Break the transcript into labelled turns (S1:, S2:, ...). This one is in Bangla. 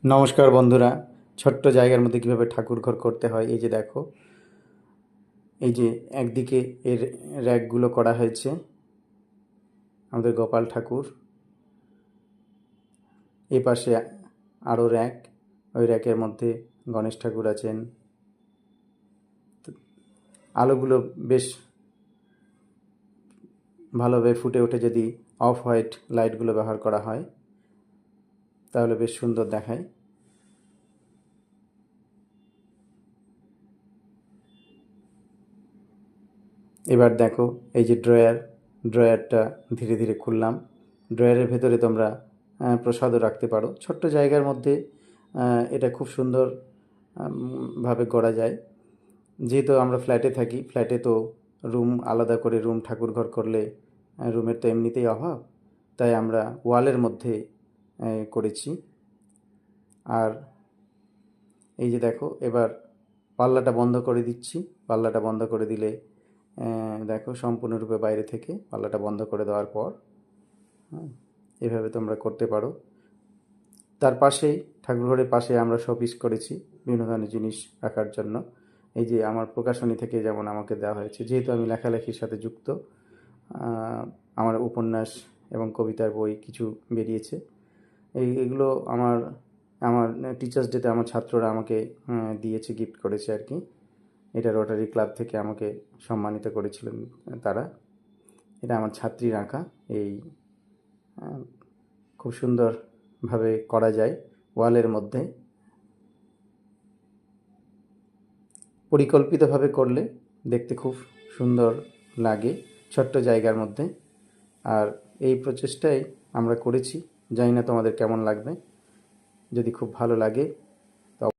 S1: নমস্কার বন্ধুরা, ছোট্ট জায়গার মধ্যে কীভাবে ঠাকুর ঘর করতে হয় এই যে দেখো। এই যে একদিকে এর র্যাকগুলো করা হয়েছে আমাদের গোপাল ঠাকুর, এ পাশে আরও র্যাক, ওই র্যাকের মধ্যে গণেশ ঠাকুর আছেন। আলোগুলো বেশ ভালোভাবে ফুটে ওঠে যদি অফ হোয়াইট লাইটগুলো ব্যবহার করা হয়, তাহলে বেশ সুন্দর দেখায়। এবার দেখো এই যে ড্রয়ারটা ধীরে ধীরে খুললাম। ড্রয়ারের ভেতরে তোমরা প্রসাদও রাখতে পারো। ছোট্ট জায়গার মধ্যে এটা খুব সুন্দর ভাবে করা যায়। যেহেতু আমরা ফ্ল্যাটে থাকি, ফ্ল্যাটে তো রুম আলাদা করে রুম ঠাকুর ঘর করলে রুমের তো এমনিতেই অভাব, তাই আমরা ওয়ালের মধ্যে করেছি। আর এই যে দেখো, এবার পাল্লাটা বন্ধ করে দিচ্ছি। পাল্লাটা বন্ধ করে দিলে দেখো সম্পূর্ণরূপে বাইরে থেকে পাল্লাটা বন্ধ করে দেওয়ার পর এভাবে তোমরা করতে পারো। তার পাশেই ঠাকুরঘরের পাশে আমরা শোপিস করেছি বিভিন্ন ধরনের জিনিস রাখার জন্য। এই যে আমার প্রকাশনী থেকে যেমন আমাকে দেওয়া হয়েছে, যেহেতু আমি লেখালেখির সাথে যুক্ত, আমার উপন্যাস এবং কবিতার বই কিছু বেরিয়েছে। এগুলো আমার আমার টিচার্স ডেতে আমার ছাত্ররা আমাকে দিয়েছে, গিফট করেছে আর কি। এটা রোটারি ক্লাব থেকে আমাকে সম্মানিত করেছিলেন তারা। এটা আমার ছাত্রীর আঁকা। এই খুব সুন্দরভাবে করা যায় ওয়ালের মধ্যে। পরিকল্পিতভাবে করলে দেখতে খুব সুন্দর লাগে ছোট্ট জায়গার মধ্যে। আর এই প্রচেষ্টাই আমরা করেছি। জানি না তোমাদের কেমন লাগবে। যদি খুব ভালো লাগে